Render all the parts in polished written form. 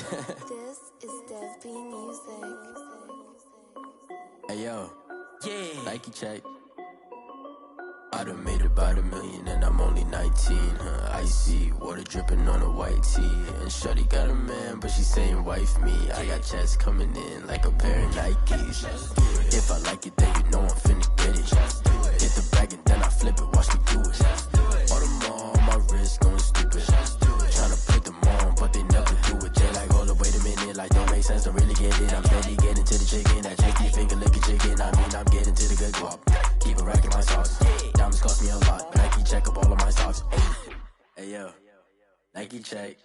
This is Dev B Music. Hey yo, yeah, Nike check. I done made about $1 million and I'm only 19, Icy, water dripping on a white tee. And shawty got a man, but she saying wife me. I got checks coming in like a pair of Nikes. If I like it, then you know I'm finna get it. Hit the bag and then I flip it, watch me do it. All them all on my wrist going stupid. Tryna put them on, but they never do it. They like, hold up, wait a minute, like don't make sense, don't really get it. I'm steady getting to the chicken, that checky finger licking chicken. I mean, I'm getting to the good guap. Keep a rack in my sauce. Diamonds cost me a lot. Nike check up all of my socks. Hey yo, Nike check.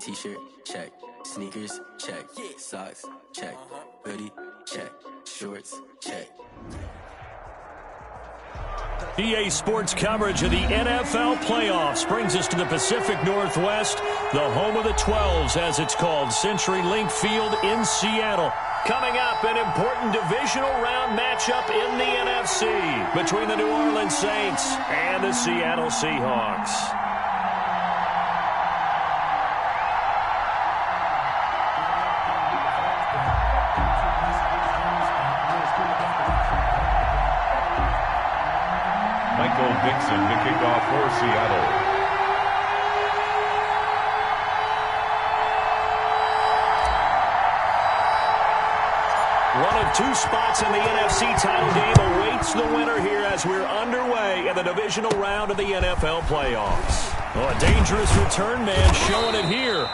T-shirt check. Sneakers check. Socks check. Hoodie check. Shorts check. EA Sports coverage of the NFL playoffs brings us to the Pacific Northwest, the home of the 12s, as it's called, CenturyLink Field in Seattle. Coming up, an important divisional round matchup in the NFC between the New Orleans Saints and the Seattle Seahawks. Michael Dixon to kick off for Seattle. One of two spots in the NFC title game awaits the winner here as we're underway in the divisional round of the NFL playoffs. Oh, a dangerous return man showing it here.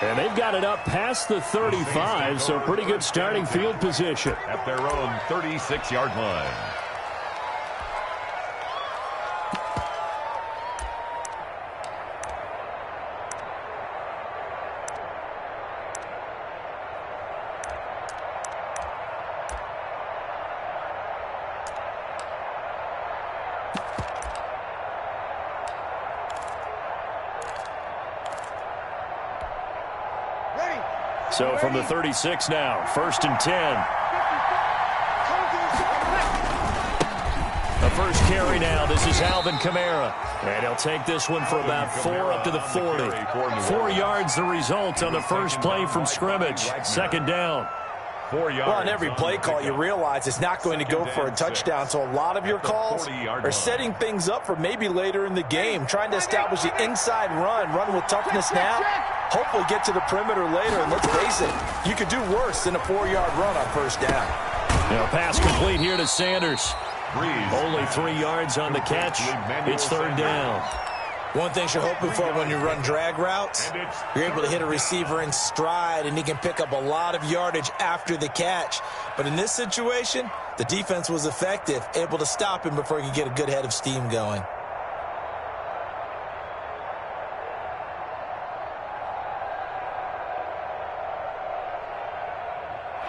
And they've got it up past the 35, so pretty good starting field position. At their own 36-yard line. So from the 36 now, 1st and 10. The first carry now. This is Alvin Kamara. And he'll take this one for about 4 up to the 40. 4 yards the result on the first play from scrimmage. 2nd down. 4 yards. Well, on every play call, you realize it's not going to go for a touchdown. So a lot of your calls are setting things up for maybe later in the game, trying to establish the inside run with toughness now. Hopefully get to the perimeter later, and let's face it, you could do worse than a 4-yard run on first down. Now pass complete here to Sanders. Only 3 yards on the catch. It's 3rd down. One thing you're hoping for when you run drag routes, you're able to hit a receiver in stride, and he can pick up a lot of yardage after the catch. But in this situation, the defense was effective, able to stop him before he could get a good head of steam going.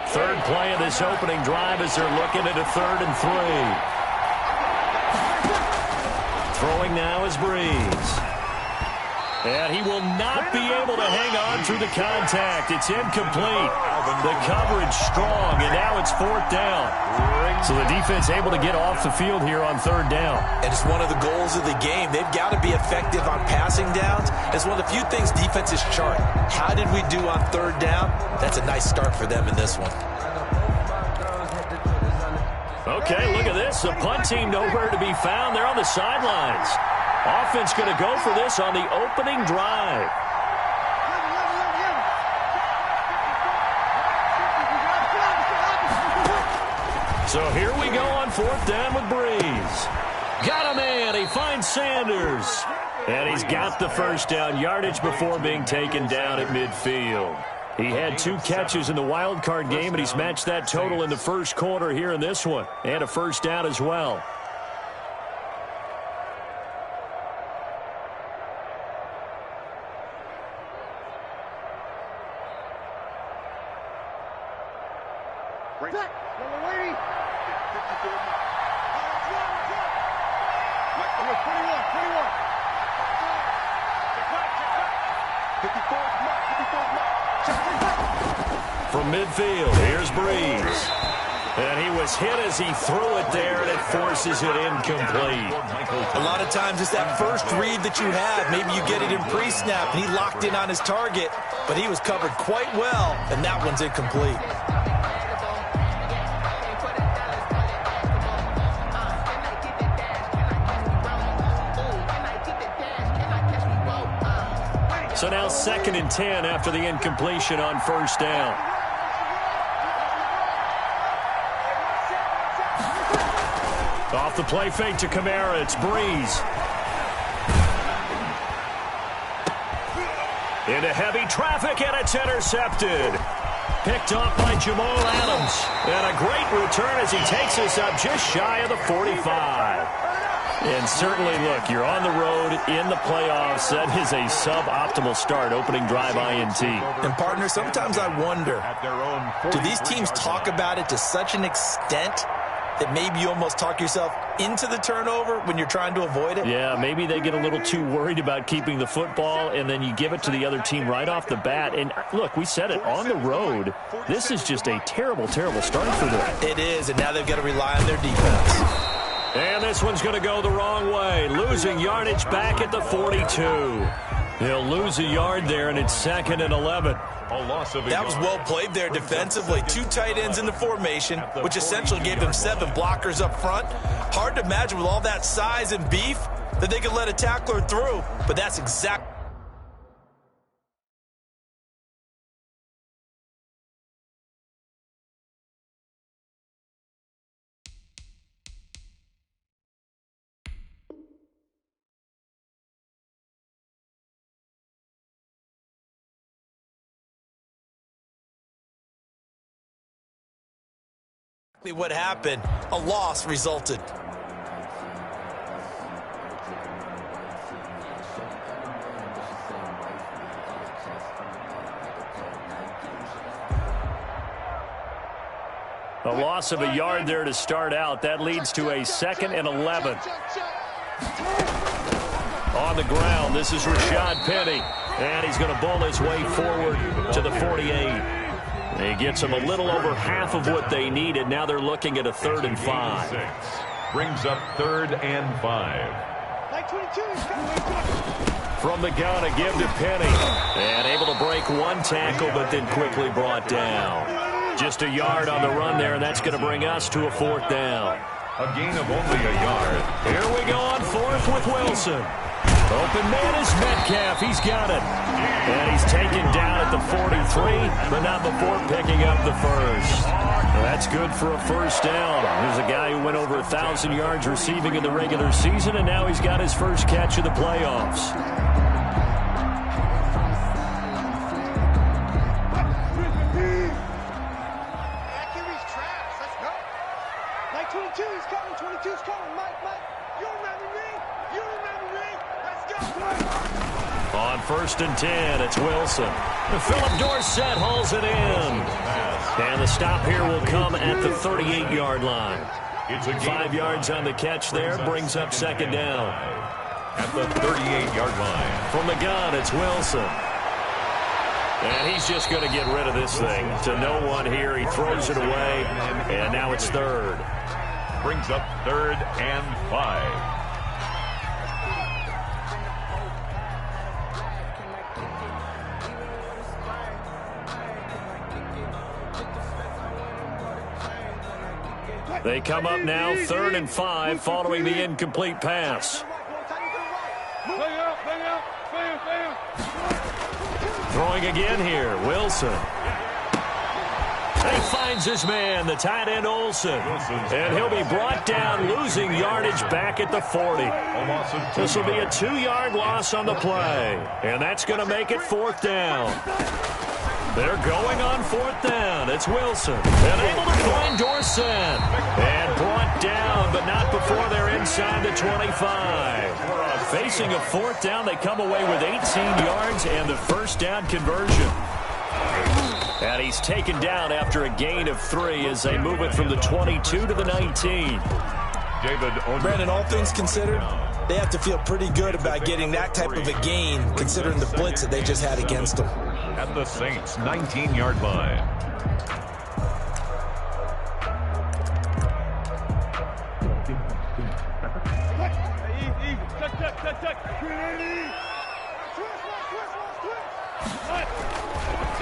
Third play of this opening drive as they're looking at a 3rd and 3. Throwing now is Breeze. And he will not be able to hang on through the contact. It's incomplete. The coverage strong, and now it's 4th down. So the defense able to get off the field here on 3rd down. And it's one of the goals of the game. They've got to be effective on passing downs. It's one of the few things defenses chart. How did we do on 3rd down? That's a nice start for them in this one. Okay, look at this. The punt team nowhere to be found. They're on the sidelines. Offense going to go for this on the opening drive. So here we go on 4th down with Breeze. Got a man. He finds Sanders. And he's got the first down yardage before being taken down at midfield. He had 2 catches in the wild card game, and he's matched that total in the first quarter here in this one. And a first down as well. From midfield, here's Breeze. And he was hit as he threw it there, and it forces it incomplete. A lot of times it's that first read that you have. Maybe you get it in pre-snap, and he locked in on his target, but he was covered quite well, and that one's incomplete. So now 2nd and 10 after the incompletion on first down. Off the play fake to Kamara, it's Breeze. Into heavy traffic, and it's intercepted. Picked off by Jamal Adams. And a great return as he takes us up just shy of the 45. And certainly, look, you're on the road in the playoffs. That is a suboptimal start, opening drive INT. And, partner, sometimes I wonder, do these teams talk about it to such an extent that maybe you almost talk yourself into the turnover when you're trying to avoid it? Yeah, maybe they get a little too worried about keeping the football, and then you give it to the other team right off the bat. And, look, we said it, on the road, this is just a terrible, terrible start for them. It is, and now they've got to rely on their defense. And this one's going to go the wrong way. Losing yardage back at the 42. They'll lose a yard there, and it's 2nd and 11. That was well played there defensively. 2 tight ends in the formation, which essentially gave them 7 blockers up front. Hard to imagine with all that size and beef that they could let a tackler through, but that's exactly. What happened. A loss resulted. A loss of a yard there to start out. That leads to a 2nd and 11. On the ground, this is Rashad Penny. And he's going to bull his way forward to the 48. He gets them a little over half of what they needed. Now they're looking at a 3rd and 5. Brings up 3rd and 5. From the gun, a give to Penny. And able to break one tackle, but then quickly brought down. Just a yard on the run there, and that's going to bring us to a 4th down. A gain of only a yard. Here we go on 4th with Wilson. Open man is Metcalf. He's got it. And he's taken down at the 43, but not before picking up the first. Well, that's good for a first down. There's a guy who went over 1,000 yards receiving in the regular season, and now he's got his first catch of the playoffs. On 1st and 10, it's Wilson. Philip Dorsett hauls it in. And the stop here will come at the 38-yard line. 5 yards on the catch there, brings up 2nd down. At the 38-yard line. From the gun, it's Wilson. And he's just going to get rid of this thing. To no one here, he throws it away, and now it's 3rd. Brings up 3rd and 5. They come up now, 3rd and 5, following the incomplete pass. Throwing again here, Wilson. He finds his man, the tight end Olsen. And he'll be brought down, losing yardage back at the 40. This will be a 2-yard loss on the play. And that's going to make it 4th down. They're going on 4th down. It's Wilson. And able to find Dorsett. And brought down, but not before they're inside the 25. Facing a 4th down, they come away with 18 yards and the first down conversion. And he's taken down after a gain of 3 as they move it from the 22 to the 19. Brandon, all things considered, they have to feel pretty good about getting that type of a gain, considering the blitz that they just had against them. At the Saints' 19-yard line.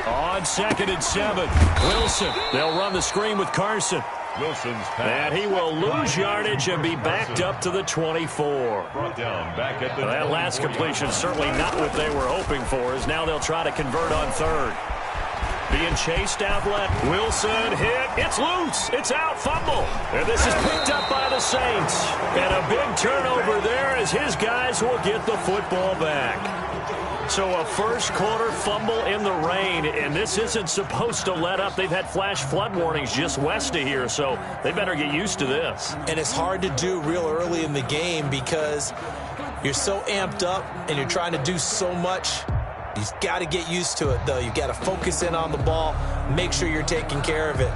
On 2nd and 7, Wilson. They'll run the screen with Carson. Wilson's pass. And he will lose yardage and be backed up to the 24. Brought down back at the That last completion certainly not what they were hoping for, as now they'll try to convert on 3rd. Being chased out left. Wilson hit. It's loose. It's out. Fumble. And this is picked up by the Saints. And a big turnover there as his guys will get the football back. So a first-quarter fumble in the rain, and this isn't supposed to let up. They've had flash flood warnings just west of here, so they better get used to this. And it's hard to do real early in the game because you're so amped up and you're trying to do so much. You've got to get used to it, though. You've got to focus in on the ball, make sure you're taking care of it.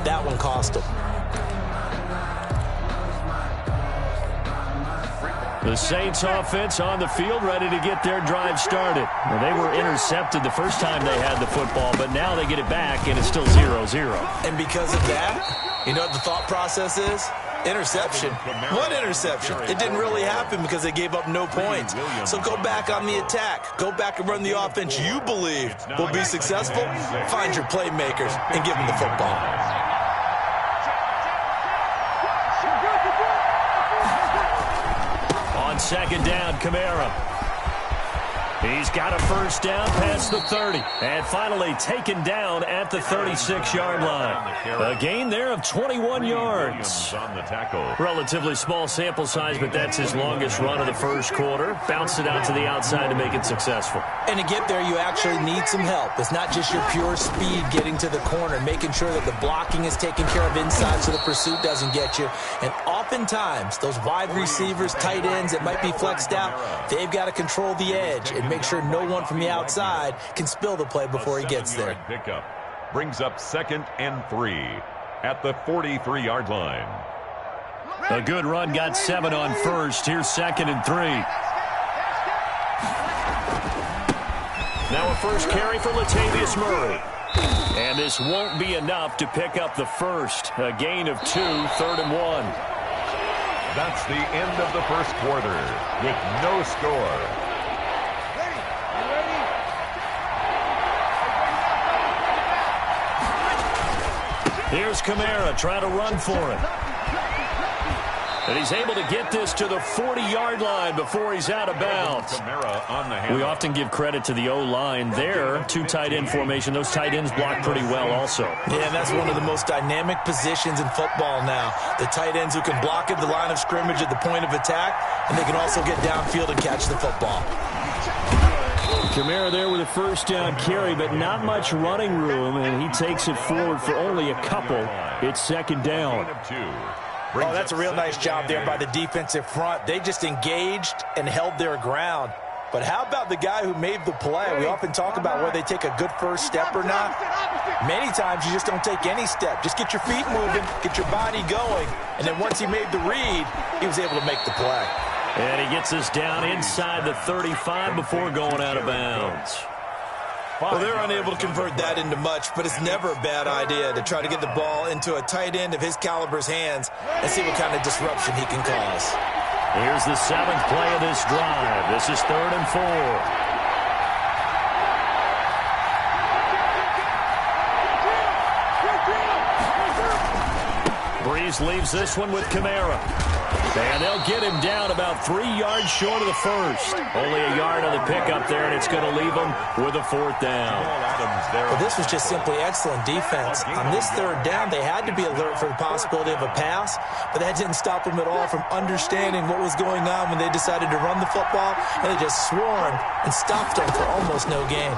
That one cost them. The Saints offense on the field, ready to get their drive started. Well, they were intercepted the first time they had the football, but now they get it back, and it's still 0-0. And because of that, you know what the thought process is? Interception. What interception? It didn't really happen because they gave up no points. So go back on the attack. Go back and run the offense you believe will be successful. Find your playmakers and give them the football. On 2nd down, Kamara. He's got a first down past the 30. And finally taken down at the 36-yard line. A gain there of 21 yards. Relatively small sample size, but that's his longest run of the first quarter. Bounced it out to the outside to make it successful. And to get there, you actually need some help. It's not just your pure speed getting to the corner, making sure that the blocking is taken care of inside so the pursuit doesn't get you. And oftentimes, those wide receivers, tight ends that might be flexed out, they've got to control the edge and make sure no one from the outside can spill the play before he gets there. Pickup brings up 2nd and 3 at the 43-yard line. A good run got 7 on first. Here's 2nd and 3. Now a first carry for Latavius Murray. And this won't be enough to pick up the first. A gain of 2, 3rd and 1. That's the end of the first quarter with no score. Here's Kamara trying to run for it. And he's able to get this to the 40-yard line before he's out of bounds. We often give credit to the O-line there. 2 tight end formation. Those tight ends block pretty well also. Yeah, and that's one of the most dynamic positions in football now. The tight ends who can block at the line of scrimmage at the point of attack, and they can also get downfield and catch the football. Kamara there with a first down carry, but not much running room, and he takes it forward for only a couple. It's 2nd down. Oh, that's a real nice job there by the defensive front. They just engaged and held their ground. But how about the guy who made the play? We often talk about whether they take a good first step or not. Many times you just don't take any step. Just get your feet moving, get your body going, and then once he made the read, he was able to make the play. And he gets us down inside the 35 before going out of bounds. Well, they're unable to convert that into much, but it's never a bad idea to try to get the ball into a tight end of his caliber's hands and see what kind of disruption he can cause. Here's the 7th play of this drive. This is 3rd and 4. Breeze leaves this one with Kamara. And they'll get him down about 3 yards short of the first. Only a yard on the pickup there, and it's going to leave him with a 4th down. Well, this was just simply excellent defense. On this 3rd down, they had to be alert for the possibility of a pass, but that didn't stop them at all from understanding what was going on when they decided to run the football, and they just swarmed and stopped them for almost no gain.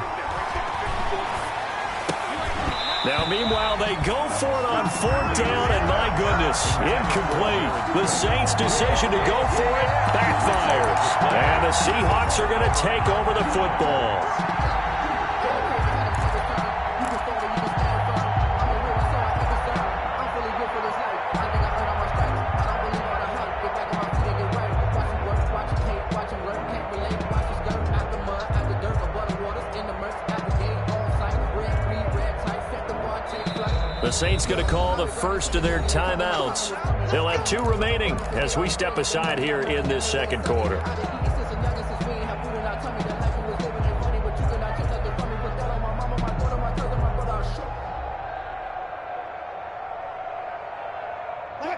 Now, meanwhile, they go for it on 4th down, and my goodness, incomplete. The Saints' decision to go for it backfires. And the Seahawks are going to take over the football. The Saints going to call the first of their timeouts. They'll have 2 remaining as we step aside here in this 2nd quarter.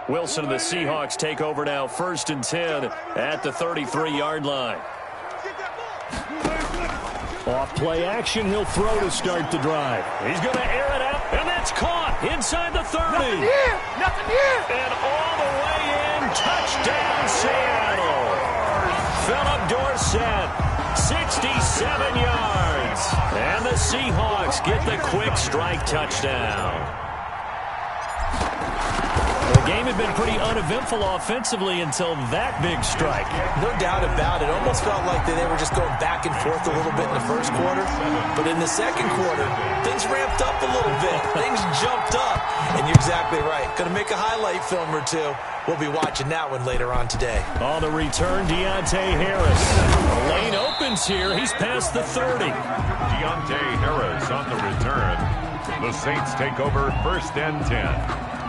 Wilson and the Seahawks take over now, 1st and 10 at the 33-yard line. Off play action, he'll throw to start the drive. He's going to air it out, and that's caught inside the 30. Nothing here. Nothing here. And all the way in, touchdown Seattle. Philip Dorsett, 67 yards. And the Seahawks get the quick strike touchdown. The game had been pretty uneventful offensively until that big strike. No doubt about it. Almost felt like they were just going back and forth a little bit in the first quarter. But in the second quarter, things ramped up a little bit. Things jumped up. And you're exactly right. Going to make a highlight film or two. We'll be watching that one later on today. On the return, Deontay Harris. The lane opens here. He's past the 30. Deontay Harris on the return. The Saints take over 1st and 10.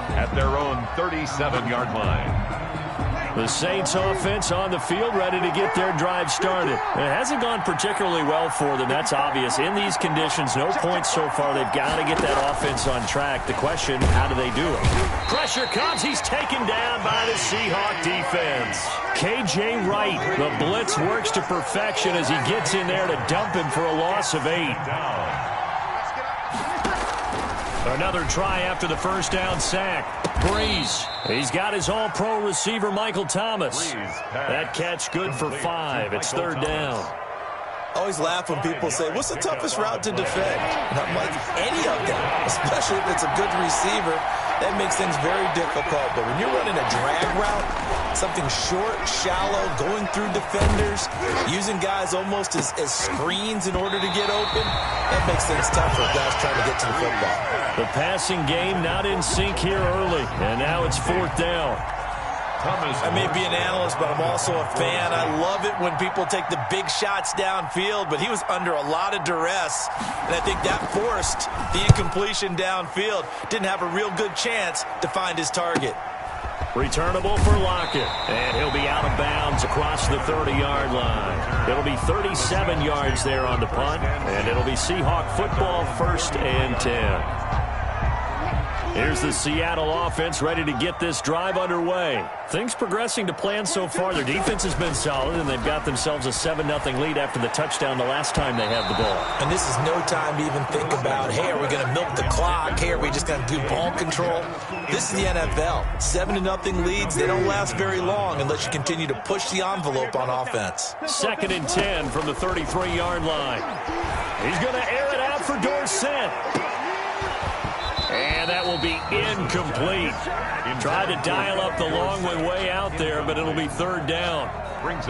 At their own 37-yard line. The Saints offense on the field, ready to get their drive started. It hasn't gone particularly well for them. That's obvious. In these conditions, no points so far. They've got to get that offense on track. The question, how do they do it? Pressure comes. He's taken down by the Seahawk defense. K.J. Wright, the blitz works to perfection as he gets in there to dump him for a loss of 8. Another try after the first down sack. Breeze. He's got his all-pro receiver, Michael Thomas. That catch good for 5. It's 3rd down. I always laugh when people say, what's the toughest route to defend? And I'm like, any of them, especially if it's a good receiver. That makes things very difficult. But when you're running a drag route, something short, shallow, going through defenders, using guys almost as screens in order to get open, that makes things tough for guys trying to get to the football. The passing game not in sync here early, and now it's 4th down. I may be an analyst, but I'm also a fan. I love it when people take the big shots downfield, but he was under a lot of duress, and I think that forced the incompletion downfield. Didn't have a real good chance to find his target. Returnable for Lockett, and he'll be out of bounds across the 30-yard line. It'll be 37 yards there on the punt, and it'll be Seahawk football, 1st and 10. Here's the Seattle offense ready to get this drive underway. Things progressing to plan so far. Their defense has been solid, and they've got themselves a 7-0 lead after the touchdown the last time they had the ball. And this is no time to even think about, hey, are we going to milk the clock? Hey, are we just going to do ball control? This is the NFL. 7-0 leads, they don't last very long unless you continue to push the envelope on offense. 2nd and 10 from the 33-yard line. He's going to air it out for Dorsett. And that will be incomplete. Tried to dial up the long way out there, but it'll be 3rd down.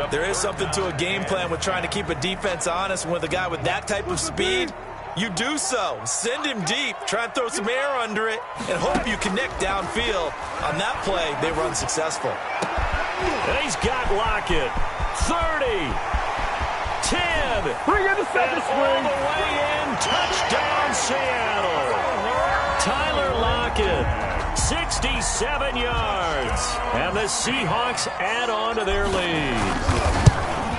There is something to a game plan with trying to keep a defense honest. With a guy with that type of speed, you do so. Send him deep. Try and throw some air under it and hope you connect downfield. On that play, they run successful. And he's got Lockett. 30. 10. Bring in the second all the way in. Touchdown, Seattle. Tyler Lockett, 67 yards. And the Seahawks add on to their lead.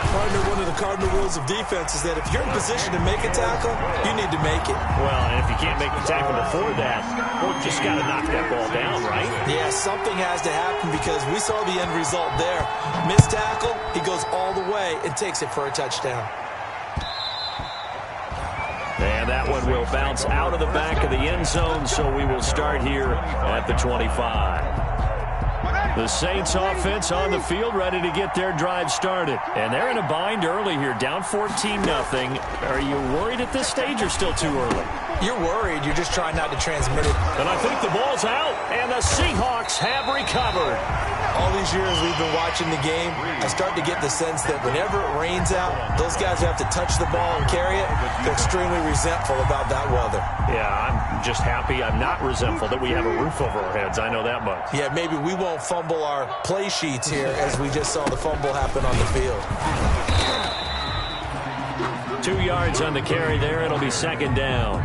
Partner, one of the cardinal rules of defense is that if you're in position to make a tackle, you need to make it. Well, and if you can't make the tackle before that, well, you just got to knock that ball down, right? Yeah, something has to happen because we saw the end result there. Missed tackle, he goes all the way and takes it for a touchdown. And that one will bounce out of the back of the end zone, so we will start here at the 25. The Saints offense on the field ready to get their drive started. And they're in a bind early here, down 14-0. Are you worried at this stage or still too early? You're worried. You're just trying not to transmit it. And I think the ball's out, and the Seahawks have recovered. All these years we've been watching the game, I start to get the sense that whenever it rains out, those guys who have to touch the ball and carry it, they're extremely resentful about that weather. Yeah, I'm just happy I'm not resentful that we have a roof over our heads. I know that much. Yeah, maybe we won't fumble our play sheets here as we just saw the fumble happen on the field. 2 yards on the carry there. It'll be 2nd down.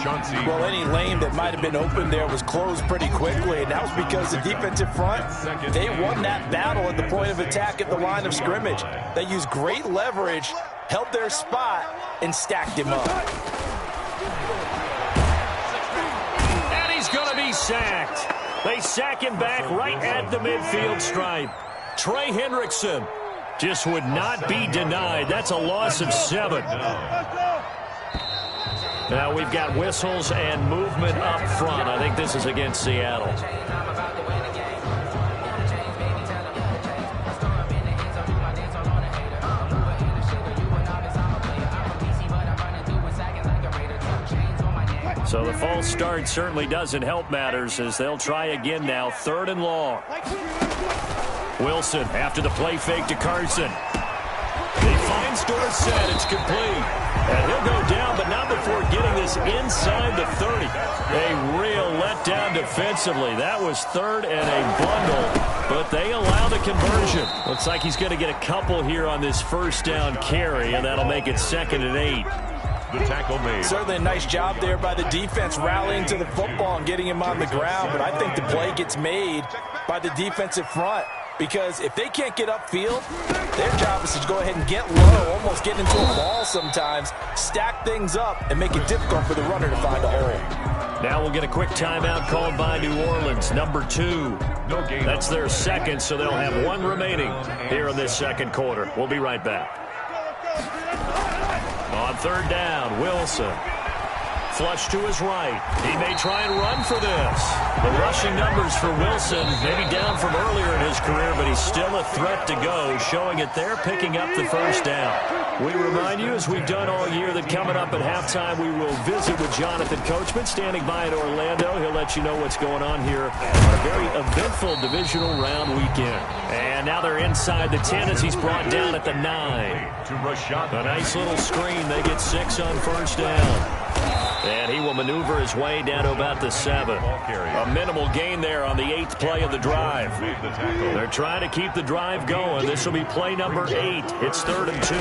Well, any lane that might have been open there was closed pretty quickly, and that was because the defensive front, they won that battle at the point of attack at the line of scrimmage. They used great leverage, held their spot, and stacked him up. And he's going to be sacked. They sack him back right at the midfield stripe. Trey Hendrickson just would not be denied. That's a loss of 7. Now we've got whistles and movement up front. I think this is against Seattle. So the false start certainly doesn't help matters as they'll try again now. 3rd and long. Wilson after the play fake to Carson. He finds Dorsett. It's complete. And he'll go down, but not before getting this inside the 30. A real letdown defensively. That was 3rd and a bundle, but they allow the conversion. Looks like he's going to get a couple here on this 1st down carry, and that'll make it 2nd and 8. The tackle made. Certainly a nice job there by the defense rallying to the football and getting him on the ground, but I think the play gets made by the defensive front. Because if they can't get upfield, their job is to go ahead and get low, almost get into a ball sometimes, stack things up, and make it difficult for the runner to find a hole. Now we'll get a quick timeout called by New Orleans, number 2. That's their 2nd, so they'll have 1 remaining here in this 2nd quarter. We'll be right back. On 3rd down, Wilson. Flush to his right. He may try and run for this. The rushing numbers for Wilson, maybe down from earlier in his career, but he's still a threat to go, showing it there, picking up the 1st down. We remind you, as we've done all year, that coming up at halftime, we will visit with Jonathan Coachman, standing by in Orlando. He'll let you know what's going on here on a very eventful divisional round weekend. And now they're inside the 10 as he's brought down at the 9. A nice little screen. They get 6 on 1st down. And he will maneuver his way down to about the 7. A minimal gain there on the 8th play of the drive. They're trying to keep the drive going. This will be play number 8. It's 3rd and 2.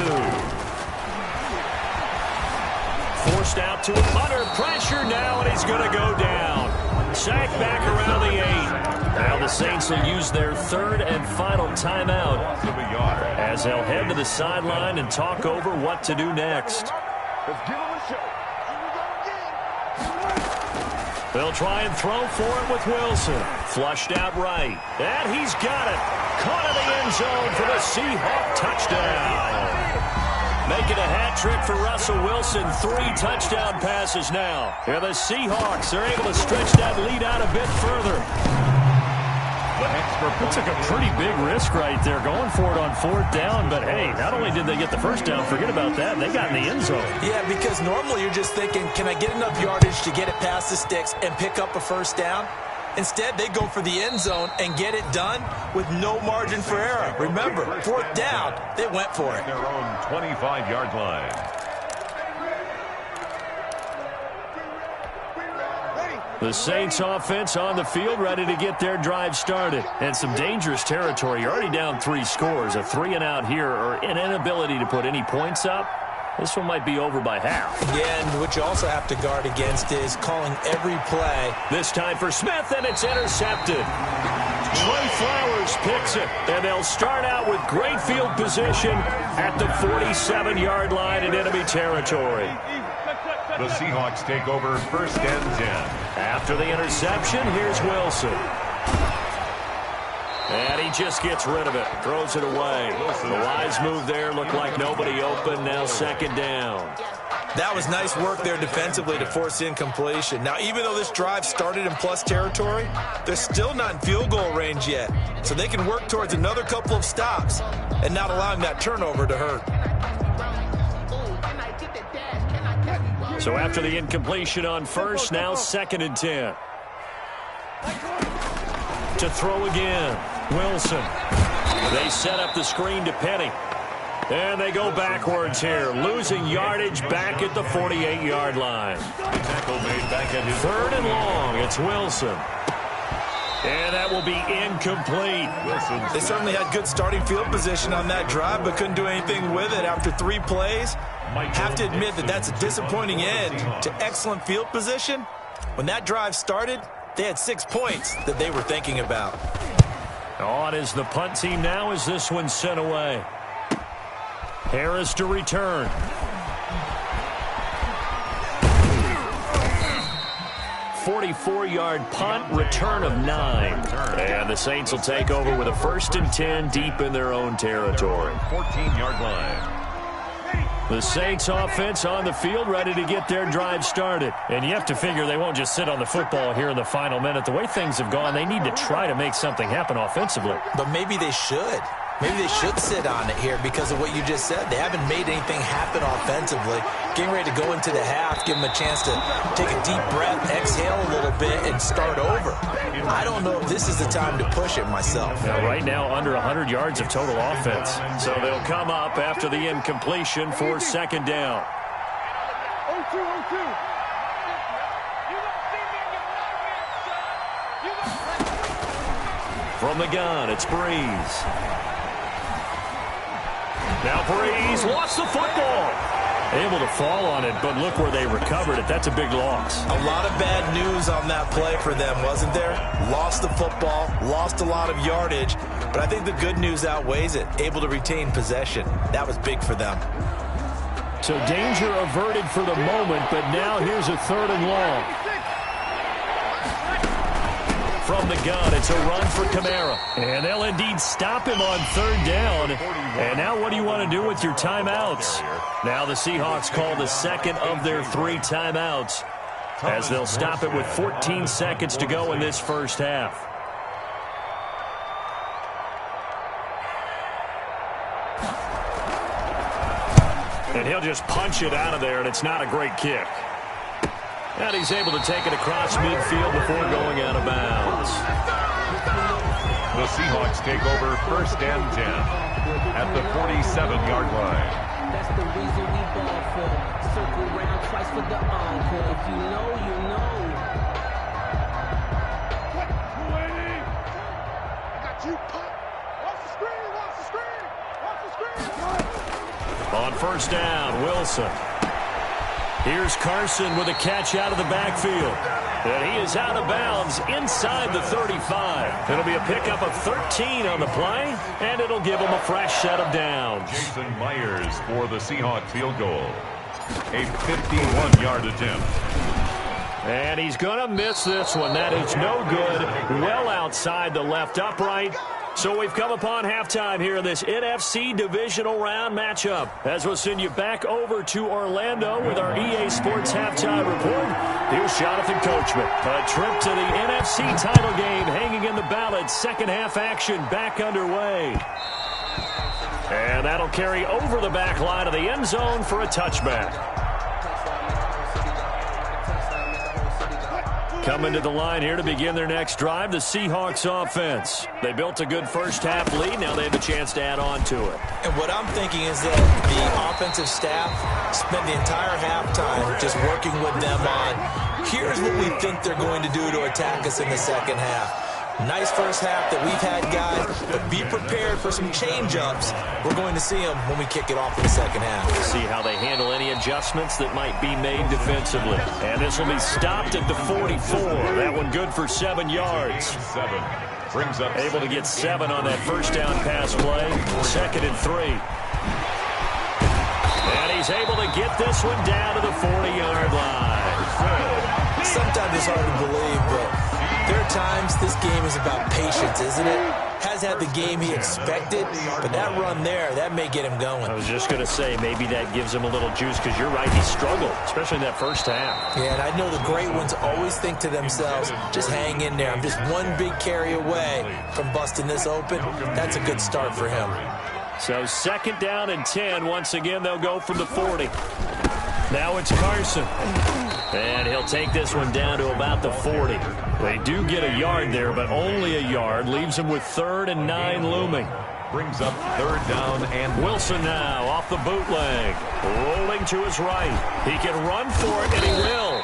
Forced out to him under pressure now, and he's going to go down. Sacked back around the 8. Now the Saints will use their 3rd and final timeout as they'll head to the sideline and talk over what to do next. Let's give him a show. They'll try and throw for it with Wilson. Flushed out right. And he's got it. Caught in the end zone for the Seahawk touchdown. Making a hat trick for Russell Wilson. 3 touchdown passes now. And the Seahawks are able to stretch that lead out a bit further. It took a pretty big risk right there going for it on 4th down. But, hey, not only did they get the 1st down, forget about that, they got in the end zone. Yeah, because normally you're just thinking, can I get enough yardage to get it past the sticks and pick up a 1st down? Instead, they go for the end zone and get it done with no margin for error. Remember, 4th down, they went for it. Their own 25-yard line. The Saints offense on the field, ready to get their drive started. And some dangerous territory. You're already down 3 scores. A 3 and out here, or an inability to put any points up. This one might be over by half. Yeah, and what you also have to guard against is calling every play. This time for Smith, and it's intercepted. Trey Flowers picks it, and they'll start out with great field position at the 47-yard line in enemy territory. The Seahawks take over 1st and 10. After the interception, here's Wilson. And he just gets rid of it, throws it away. The wise move there, looked like nobody open, now 2nd down. That was nice work there defensively to force incompletion. Now, even though this drive started in plus territory, they're still not in field goal range yet. So they can work towards another couple of stops and not allowing that turnover to hurt. So after the incompletion on 1st, now 2nd and 10. To throw again, Wilson. They set up the screen to Penny. And they go backwards here, losing yardage back at the 48-yard line. Tackle made back at his 3rd and long, it's Wilson. And that will be incomplete. They certainly had good starting field position on that drive, but couldn't do anything with it after 3 plays. Have to admit that that's a disappointing end to excellent field position. When that drive started, they had 6 points that they were thinking about. On is the punt team now as this one's sent away. Harris to return. 44-yard punt, return of 9. And the Saints will take over with a 1st and 10 deep in their own territory. 14-yard line. The Saints offense on the field, ready to get their drive started. And you have to figure they won't just sit on the football here in the final minute. The way things have gone, they need to try to make something happen offensively. But maybe they should. Maybe they should sit on it here because of what you just said. They haven't made anything happen offensively. Getting ready to go into the half, give them a chance to take a deep breath, exhale a little bit, and start over. I don't know if this is the time to push it myself. Now, right now, under 100 yards of total offense. So they'll come up after the incompletion for 2nd down. From the gun, it's Breeze. Now Breeze lost the football. Able to fall on it, but look where they recovered it. That's a big loss. A lot of bad news on that play for them, wasn't there? Lost the football, lost a lot of yardage, but I think the good news outweighs it. Able to retain possession. That was big for them. So danger averted for the moment, but now here's a 3rd and long. From the gun, it's a run for Kamara. And they'll indeed stop him on 3rd down. And now what do you want to do with your timeouts? Now the Seahawks call the 2nd of their 3 timeouts as they'll stop it with 14 seconds to go in this first half. And he'll just punch it out of there, and it's not a great kick. And he's able to take it across midfield before going out of bounds. The Seahawks take over 1st and 10 at the 47-yard line. That's the reason we ball for. Circle round twice for the encore. If you know, you know. Got you, pop. Watch the screen, watch the screen, watch the screen. On 1st down, Wilson. Here's Carson with a catch out of the backfield. And he is out of bounds inside the 35. It'll be a pickup of 13 on the play, and it'll give him a fresh set of downs. Jason Myers for the Seahawks field goal. A 51-yard attempt. And he's going to miss this one. That is no good. Well outside the left upright. So we've come upon halftime here in this NFC divisional round matchup. As we'll send you back over to Orlando with our EA Sports halftime report. Here's Jonathan Coachman. A trip to the NFC title game hanging in the balance. 2nd half action back underway. And that'll carry over the back line of the end zone for a touchback. Coming to the line here to begin their next drive, the Seahawks offense. They built a good first half lead. Now they have a chance to add on to it. And what I'm thinking is that the offensive staff spent the entire halftime just working with them on, here's what we think they're going to do to attack us in the 2nd half. Nice first half that we've had, guys, but be prepared for some change-ups. We're going to see them when we kick it off in the 2nd half. See how they handle any adjustments that might be made defensively. And this will be stopped at the 44. That one good for 7 yards. 7 brings up able to get 7 on that first down pass play. 2nd and 3. And he's able to get this one down to the 40-yard line. Sometimes it's hard to believe, but there are times this game is about patience, isn't it? Has had the game he expected, but that run there, that may get him going. I was just going to say, maybe that gives him a little juice because you're right, he struggled, especially in that first half. Yeah, and I know the great ones always think to themselves, just hang in there. I'm just one big carry away from busting this open. That's a good start for him. So 2nd down and 10. Once again, they'll go from the 40. Now it's Carson. And he'll take this one down to about the 40. They do get a yard there, but only a yard. Leaves him with 3rd and 9 looming. Brings up 3rd down and Wilson now off the bootleg. Rolling to his right. He can run for it, and he will.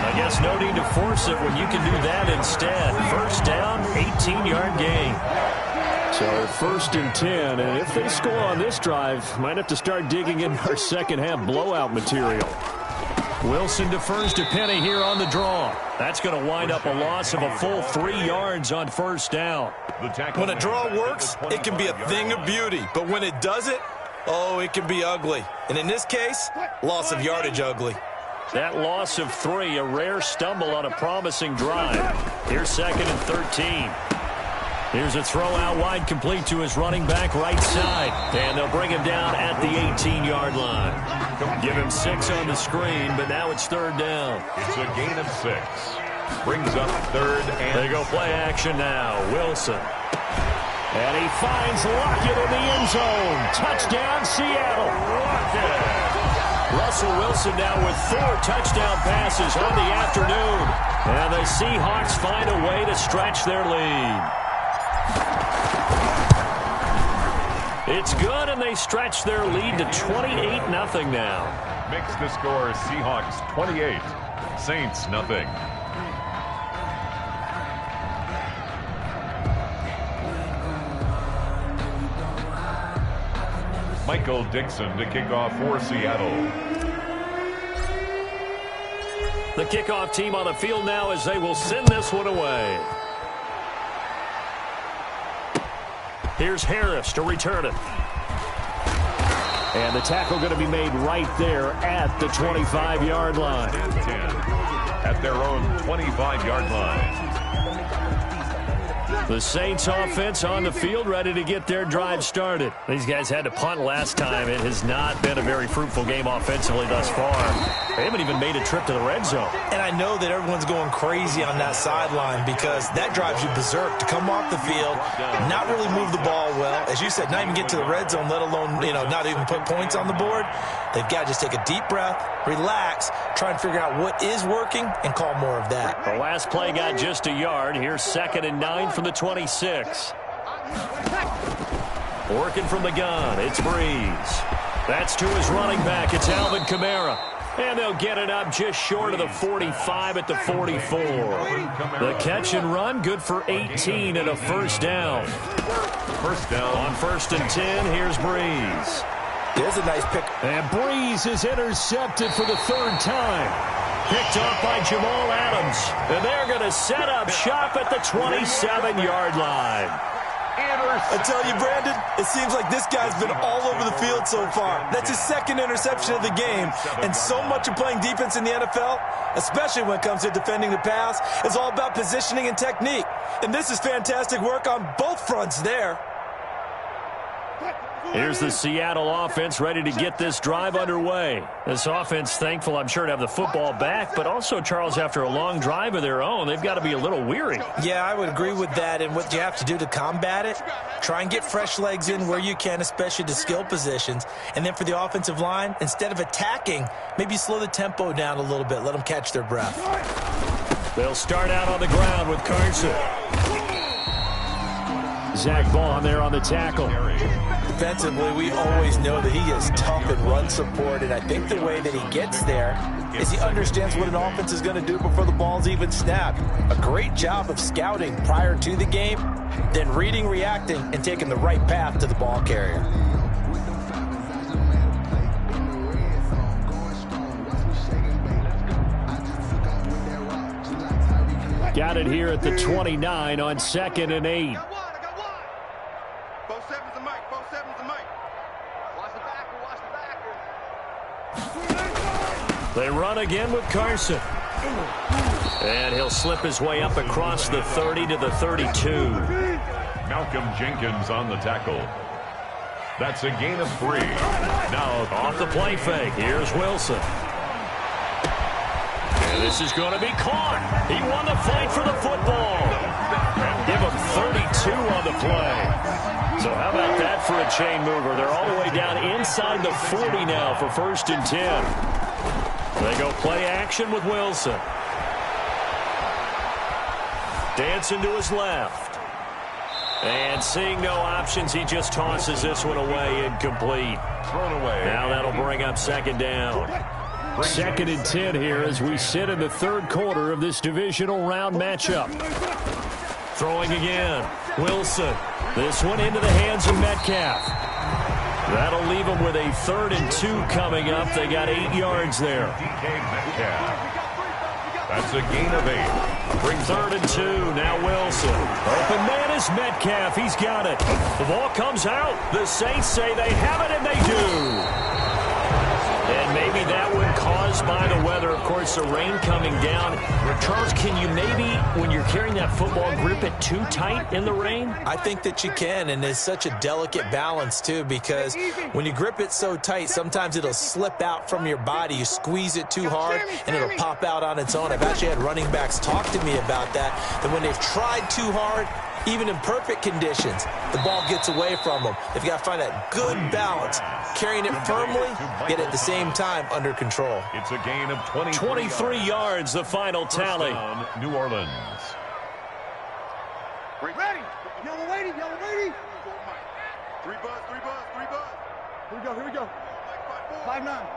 I guess no need to force it when you can do that instead. 1st down, 18-yard gain. So 1st and 10, and if they score on this drive, might have to start digging in our 2nd half blowout material. Wilson defers to Penny here on the draw. That's going to wind up a loss of a full 3 yards on 1st down. When a draw works, it can be a thing of beauty, but when it doesn't, oh, it can be ugly. And in this case, loss of yardage ugly. That loss of 3, a rare stumble on a promising drive. Here's 2nd and 13. Here's a throw out wide, complete to his running back right side. And they'll bring him down at the 18-yard line. Give him 6 on the screen, but now it's 3rd down. It's a gain of 6. Brings up 3rd and They go play action now. Wilson. And he finds Lockett in the end zone. Touchdown, Seattle. Russell Wilson now with 4 touchdown passes on the afternoon. And the Seahawks find a way to stretch their lead. It's good, and they stretch their lead to 28-0 now. Makes the score Seahawks 28, Saints nothing. Michael Dixon to kick off for Seattle. The kickoff team on the field now as they will send this one away. Here's Harris to return it. And the tackle going to be made right there at the 25-yard line. 10 at their own 25-yard line. The Saints offense on the field, ready to get their drive started. These guys had to punt last time. It has not been a very fruitful game offensively thus far. They haven't even made a trip to the red zone. And I know that everyone's going crazy on that sideline because that drives you berserk to come off the field, not really move the ball well. As you said, not even get to the red zone, let alone, not even put points on the board. They've got to just take a deep breath, relax, try and figure out what is working, and call more of that. The last play got just a yard. Here's 2nd and 9 from the 26. Working from the gun, it's Breeze. That's to his running back. It's Alvin Kamara. And they'll get it up just short of the 45 at the 44. The catch and run, good for 18 and a first down. First down. On 1st and 10, here's Breeze. There's a nice pick. And Breeze is intercepted for the 3rd time. Picked off by Jamal Adams. And they're going to set up shop at the 27-yard line. I tell you, Brandon, it seems like this guy's been all over the field so far. That's his 2nd interception of the game. And so much of playing defense in the NFL, especially when it comes to defending the pass, is all about positioning and technique. And this is fantastic work on both fronts there. Here's the Seattle offense ready to get this drive underway. This offense thankful, I'm sure, to have the football back, but also, Charles, after a long drive of their own, they've got to be a little weary. Yeah, I would agree with that, and what you have to do to combat it, try and get fresh legs in where you can, especially the skill positions. And then for the offensive line, instead of attacking, maybe slow the tempo down a little bit, let them catch their breath. They'll start out on the ground with Carson. Zach Vaughn there on the tackle. Defensively, we always know that he is tough in run support, and I think the way that he gets there is he understands what an offense is going to do before the ball's even snapped. A great job of scouting prior to the game, then reading, reacting, and taking the right path to the ball carrier. Got it here at the 29 on 2nd and 8. They run again with Carson. And he'll slip his way up across the 30 to the 32. Malcolm Jenkins on the tackle. That's a gain of 3. Now off the play fake. Here's Wilson. And this is going to be caught. He won the fight for the football. Give him 32 on the play. So how about that for a chain mover? They're all the way down inside the 40 now for 1st and 10. They go play action with Wilson. Dancing to his left. And seeing no options, he just tosses this one away, incomplete. Thrown away. Now that'll bring up 2nd down. 2nd and 10 here as we sit in the 3rd quarter of this divisional round matchup. Throwing again. Wilson. This one into the hands of Metcalf. That'll leave them with a 3rd and 2 coming up. They got 8 yards there. DK Metcalf. That's a gain of 8. Bring 3rd and 2. Now Wilson. Open man is Metcalf. He's got it. The ball comes out. The Saints say they have it, and they do. And maybe that one caused by the weather. Of course, the rain coming down. Charles, can you maybe, when you're carrying that football, grip it too tight in the rain? I think that you can, and it's such a delicate balance, too, because when you grip it so tight, sometimes it'll slip out from your body. You squeeze it too hard, and it'll pop out on its own. I've actually had running backs talk to me about that when they've tried too hard, even in perfect conditions, the ball gets away from them. They've got to find that good balance, carrying it firmly, yet at the same time under control. It's a gain of 23 yards, the final tally. Down, New Orleans. Ready. Yellow lady, yellow lady. Three buzz. Here we go. 5'9".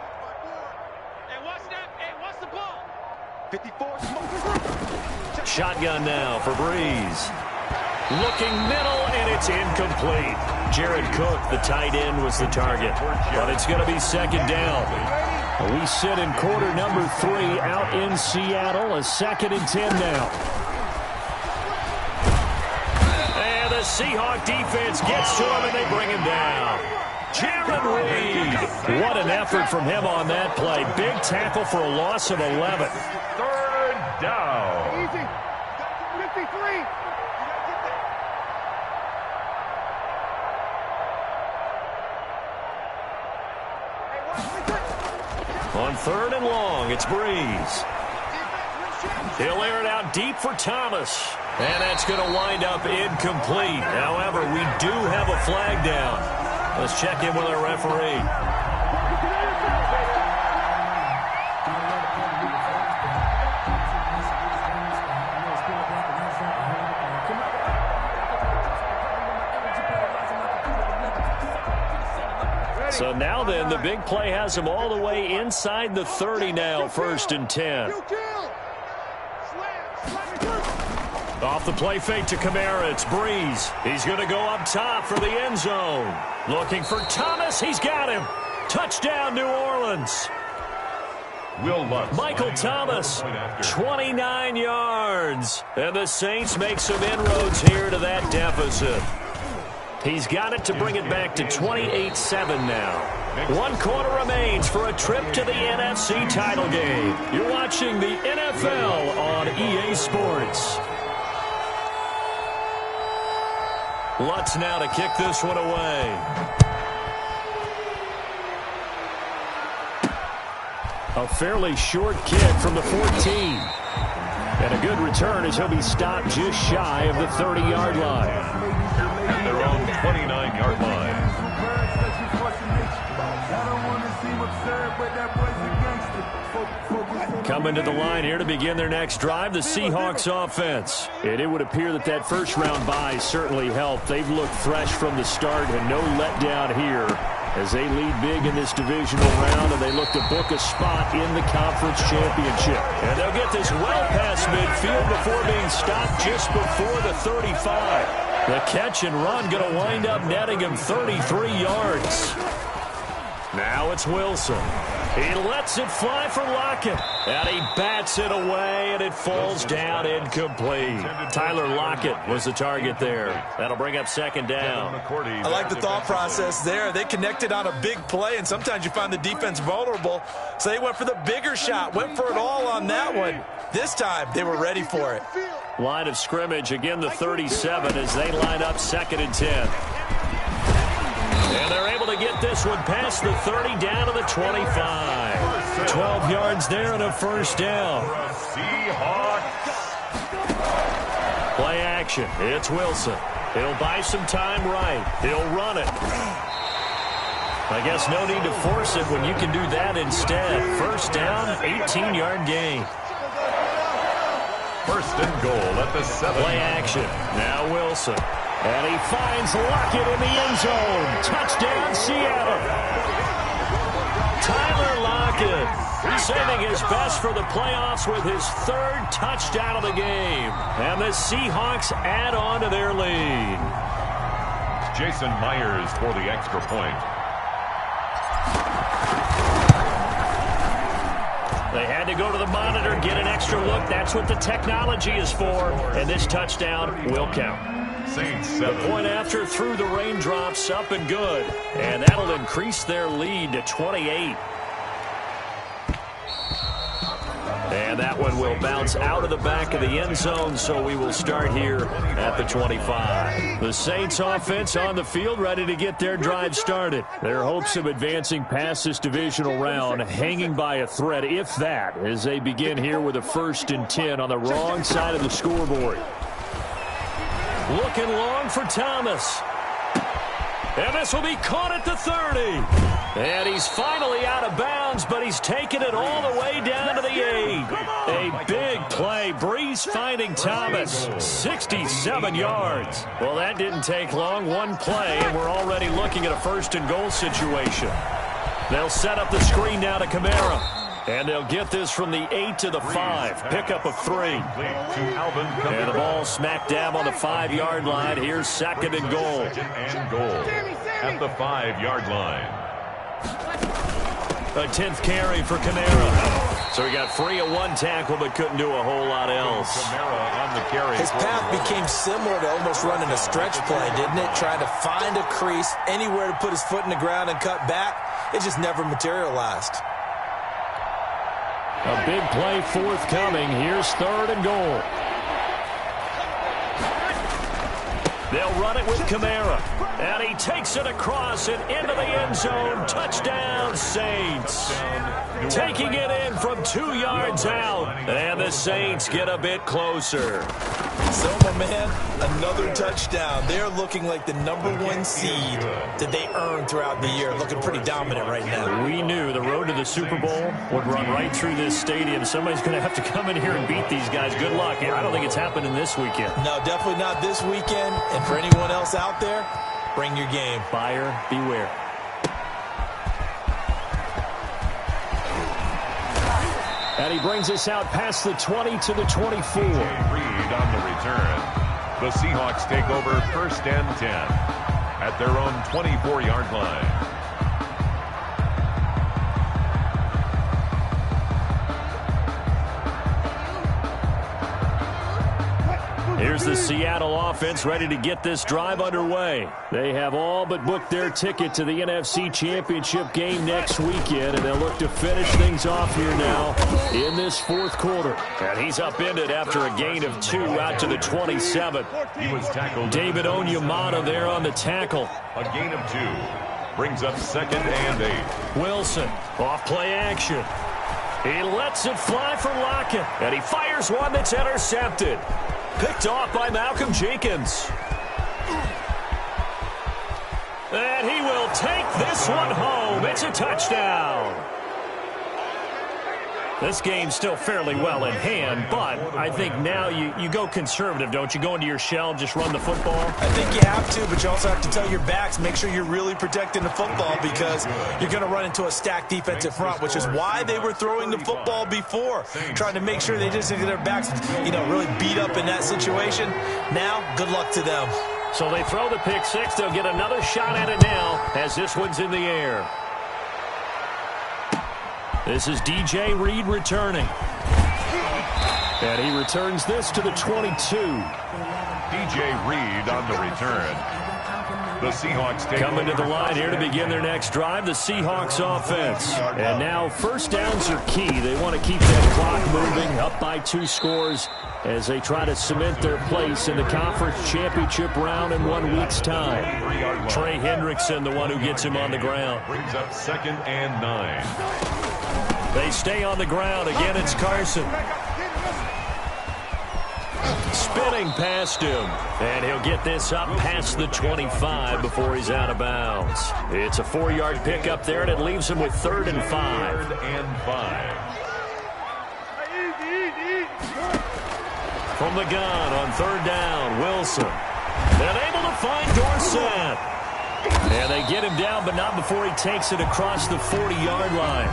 Hey, what's the ball? 54. Shotgun now for Breeze. Looking middle, and it's incomplete. Jared Cook, the tight end, was the target. But it's going to be second down. We sit in quarter number 3 out in Seattle. A 2nd and 10 now. And the Seahawk defense gets to him, and they bring him down. Jared Reed. What an effort from him on that play. Big tackle for a loss of 11. 3rd down. Easy. 53. On 3rd and long, it's Breeze. He'll air it out deep for Thomas. And that's going to wind up incomplete. However, we do have a flag down. Let's check in with our referee. So now then, the big play has him all the way inside the 30 now, 1st and 10. Off the play fake to Kamara, it's Breeze. He's going to go up top for the end zone. Looking for Thomas, he's got him. Touchdown, New Orleans. Michael Thomas, 29 yards. And the Saints make some inroads here to that deficit. He's got it to bring it back to 28-7 now. 1 quarter remains for a trip to the NFC title game. You're watching the NFL on EA Sports. Lutz now to kick this one away. A fairly short kick from the 14. And a good return as he'll be stopped just shy of the 30-yard line. At their own 29-yard line. Coming to the line here to begin their next drive, the Seahawks offense. And it would appear that that first-round bye certainly helped. They've looked fresh from the start and no letdown here as they lead big in this divisional round, and they look to book a spot in the conference championship. And they'll get this well past midfield before being stopped just before the 35. The catch and run going to wind up netting him 33 yards. Now it's Wilson. He lets it fly for Lockett. And he bats it away, and it falls down incomplete. Tyler Lockett was the target there. That'll bring up 2nd down. I like the thought process there. They connected on a big play, and sometimes you find the defense vulnerable. So they went for the bigger shot, went for it all on that one. This time, they were ready for it. Line of scrimmage, again the 37 as they line up 2nd and 10. And they're able to get this one past the 30 down to the 25. 12 yards there and a 1st down. Play action. It's Wilson. He'll buy some time right. He'll run it. I guess no need to force it when you can do that instead. 1st down, 18-yard gain. 1st and goal at the 7. Play action. Now Wilson. And he finds Lockett in the end zone. Touchdown, Seattle. Tyler Lockett saving his best for the playoffs with his 3rd touchdown of the game. And the Seahawks add on to their lead. Jason Myers for the extra point. They had to go to the monitor, get an extra look. That's what the technology is for. And this touchdown will count. Saints The point after through the raindrops, up and good. And that'll increase their lead to 28. And that one will bounce out of the back of the end zone, so we will start here at the 25. The Saints offense on the field, ready to get their drive started. Their hopes of advancing past this divisional round hanging by a thread, if that, as they begin here with a 1st and 10 on the wrong side of the scoreboard. Looking long for Thomas. And this will be caught at the 30. And he's finally out of bounds, but he's taken it all the way down to the 8. A big play. Breeze finding Thomas. 67 yards. Well, that didn't take long. One play, and we're already looking at a 1st and goal situation. They'll set up the screen now to KMarshall. And they'll get this from the 8 to the 5. Pickup of 3. And the ball smack dab on the 5-yard line. Here's 2nd and goal. At the 5-yard line. A 10th carry for KMarshall. So he got free of one tackle, but couldn't do a whole lot else. His path became similar to almost running a stretch play, didn't it? Trying to find a crease, anywhere to put his foot in the ground and cut back. It just never materialized. A big play forthcoming. Here's 3rd and goal. They'll run it with KMarshall. And he takes it across and into the end zone. Touchdown, Saints. Taking it in from 2 yards out. And the Saints get a bit closer. So, my man, another touchdown. They're looking like the #1 seed that they earned throughout the year. Looking pretty dominant right now. We knew the road to the Super Bowl would run right through this stadium. Somebody's going to have to come in here and beat these guys. Good luck. I don't think it's happening this weekend. No, definitely not this weekend. And for anyone else out there, bring your game. Buyer beware. And he brings us out past the 20 to the 24. Reed on the return. The Seahawks take over 1st and 10 at their own 24-yard line. Here's the Seattle offense ready to get this drive underway. They have all but booked their ticket to the NFC Championship game next weekend, and they'll look to finish things off here now in this 4th quarter. And he's upended after a gain of 2 out to the 27. He was tackled. David Onyemata there on the tackle. A gain of 2 brings up 2nd and 8. Wilson off play action. He lets it fly for Lockett, and he fires one that's intercepted. Picked off by Malcolm Jenkins. And he will take this one home. It's a touchdown. This game's still fairly well in hand, but I think now you go conservative, don't you? Go into your shell, just run the football? I think you have to, but you also have to tell your backs, make sure you're really protecting the football because you're going to run into a stacked defensive front, which is why they were throwing the football before, trying to make sure they just get their backs, really beat up in that situation. Now, good luck to them. So they throw the pick six. They'll get another shot at it now as this one's in the air. This is DJ Reed returning. And he returns this to the 22. DJ Reed on the return. The Seahawks take coming to the line here to begin their next drive, the Seahawks offense. And now 1st downs are key. They want to keep that clock moving, up by 2 scores as they try to cement their place in the conference championship round in 1 week's time. Trey Hendrickson, the one who gets him on the ground. Brings up 2nd and 9. They stay on the ground. Again, it's Carson. Spinning past him. And he'll get this up past the 25 before he's out of bounds. It's a 4-yard pickup there, and it leaves him with 3rd and 5. 3rd and 5. From the gun on 3rd down, Wilson. And able to find Dorsett. And they get him down, but not before he takes it across the 40-yard line.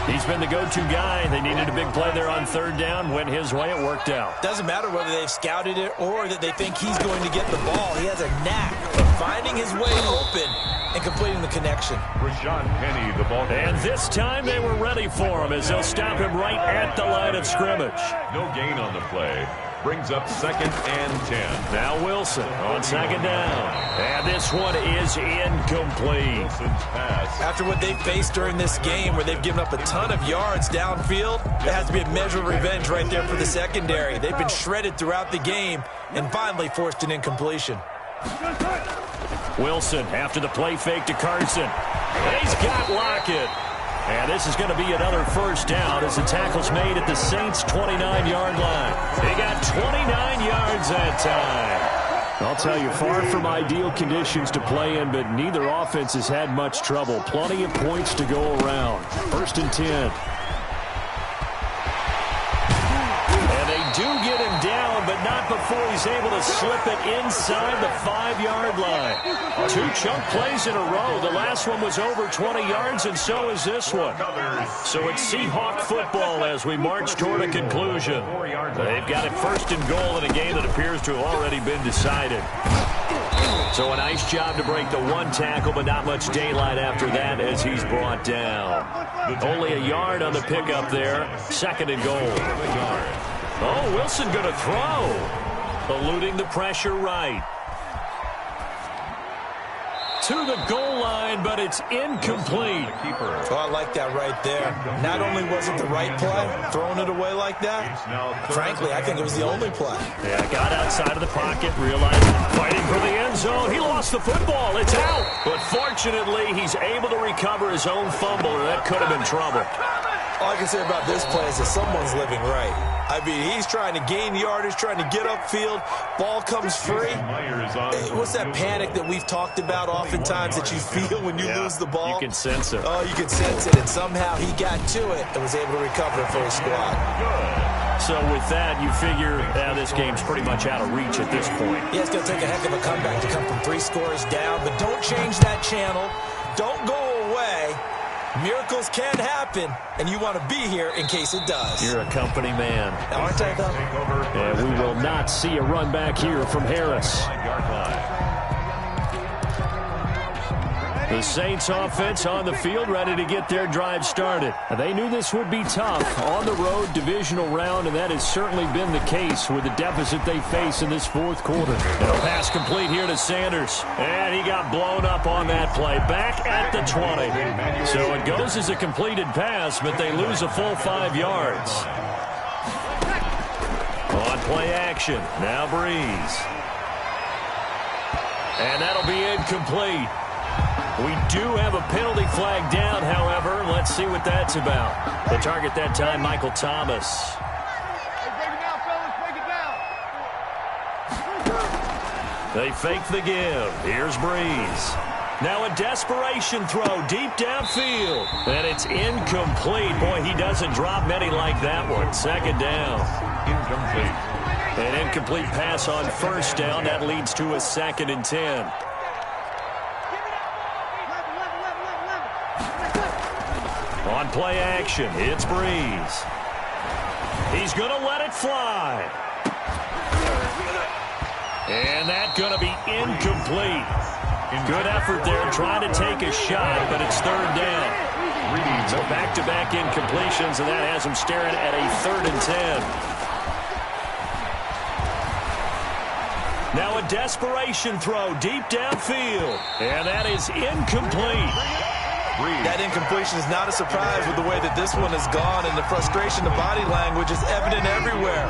He's been the go-to guy. They needed a big play there on 3rd down. Went his way. It worked out. Doesn't matter whether they've scouted it or that they think he's going to get the ball. He has a knack of finding his way open and completing the connection. Rashad Penny, the ball. And this time they were ready for him as they'll stop him right at the line of scrimmage. No gain on the play. Brings up 2nd and 10. Now Wilson on 2nd down. And this one is incomplete. Wilson's pass. After what they've faced during this game where they've given up a ton of yards downfield, there has to be a measure of revenge right there for the secondary. They've been shredded throughout the game and finally forced an incompletion. Wilson after the play fake to Carson. And he's got Lockett. And this is going to be another 1st down as the tackle's made at the Saints' 29-yard line. They got 29 yards that time. I'll tell you, far from ideal conditions to play in, but neither offense has had much trouble. Plenty of points to go around. 1st and 10. And they do get him down, but not before he's able to slip it inside the 5-yard line. 2 chunk plays in a row. The last one was over 20 yards, and so is this one. So it's Seahawk football as we march toward a conclusion. They've got it 1st and goal in a game that appears to have already been decided. So a nice job to break the 1 tackle, but not much daylight after that as he's brought down. Only a yard on the pickup there. 2nd and goal. Oh, Wilson going to throw. Eluding the pressure right. To the goal line, but it's incomplete. Oh, I like that right there. Not only was it the right play, throwing it away like that, frankly, I think it was the only play. Yeah, got outside of the pocket, realized fighting for the end zone. He lost the football. It's out. But fortunately, he's able to recover his own fumble, or that could have been trouble. All I can say about this play is that someone's living right. I mean, he's trying to gain yardage, trying to get upfield. Ball comes free. What's that panic that we've talked about oftentimes that you feel when you lose the ball? You can sense it. Oh, you can sense it, and somehow he got to it and was able to recover it for his squad. So with that, you figure this game's pretty much out of reach at this point. Yeah, it's going to take a heck of a comeback to come from 3 scores down, but don't change that channel. Don't go away. Miracles can happen, and you want to be here in case it does. You're a company man. Aren't I, though? And we will not see a run back here from Harris. The Saints offense on the field, ready to get their drive started. They knew this would be tough on the road divisional round, and that has certainly been the case with the deficit they face in this 4th quarter. And a pass complete here to Sanders. And he got blown up on that play. Back at the 20. So it goes as a completed pass, but they lose a full 5 yards. On play action. Now Breeze. And that'll be incomplete. We do have a penalty flag down, however. Let's see what that's about. The target that time, Michael Thomas. They fake the give. Here's Breeze. Now a desperation throw deep downfield. And it's incomplete. Boy, he doesn't drop many like that one. 2nd down. Incomplete. An incomplete pass on 1st down. That leads to a 2nd and 10. On play action, it's Breeze. He's going to let it fly. And that's going to be incomplete. Good effort there, trying to take a shot, but it's 3rd down. So back-to-back incompletions, and that has him staring at a 3rd and 10. Now a desperation throw deep downfield, and that is incomplete. That incompletion is not a surprise with the way that this one has gone, and the frustration, the body language is evident everywhere.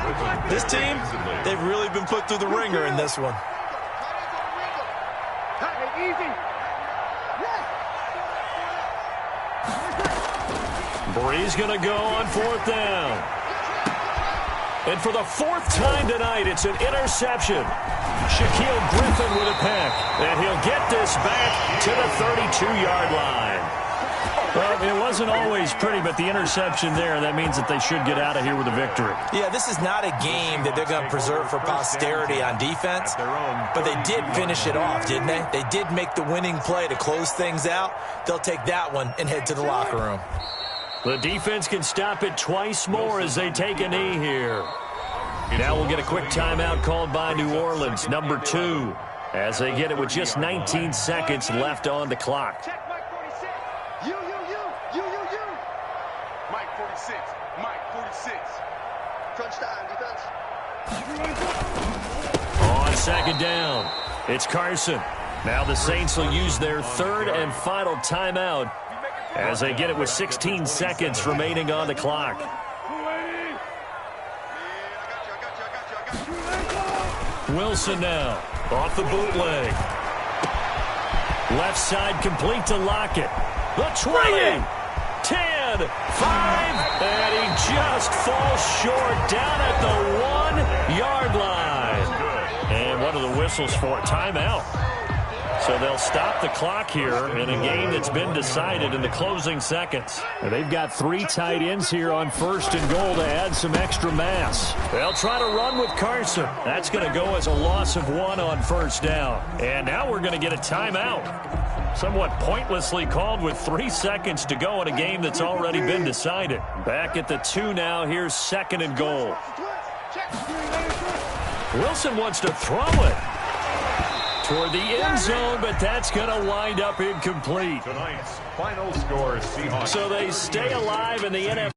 This team, they've really been put through the ringer in this one. Breeze going to go on 4th down. And for the 4th time tonight, it's an interception. Shaquille Griffin with a pick. And he'll get this back to the 32-yard line. Well, it wasn't always pretty, but the interception there, that means that they should get out of here with a victory. Yeah, this is not a game that they're going to preserve for posterity on defense, but they did finish it off, didn't they? They did make the winning play to close things out. They'll take that one and head to the locker room. The defense can stop it twice more as they take a knee here. Now we'll get a quick timeout called by New Orleans, number 2, as they get it with just 19 seconds left on the clock. Check Mike 46. You. Mike 46. Mike 46. Crunch time, defense. On second down, it's Carson. Now the Saints will use their third and final timeout as they get it with 16 seconds remaining on the clock. Wilson now off the bootleg. Left side complete to Lockett. The 20, 10, 5, and he just falls short down at the 1-yard line. And what are the whistles for? Timeout. So they'll stop the clock here in a game that's been decided in the closing seconds. And they've got 3 tight ends here on first and goal to add some extra mass. They'll try to run with Carson. That's going to go as a loss of 1 on first down. And now we're going to get a timeout. Somewhat pointlessly called with 3 seconds to go in a game that's already been decided. Back at the 2 now. Here's second and goal. Wilson wants to throw it toward the end zone, but that's going to wind up incomplete. Tonight's final score, Seahawks. So they stay alive in the NFL.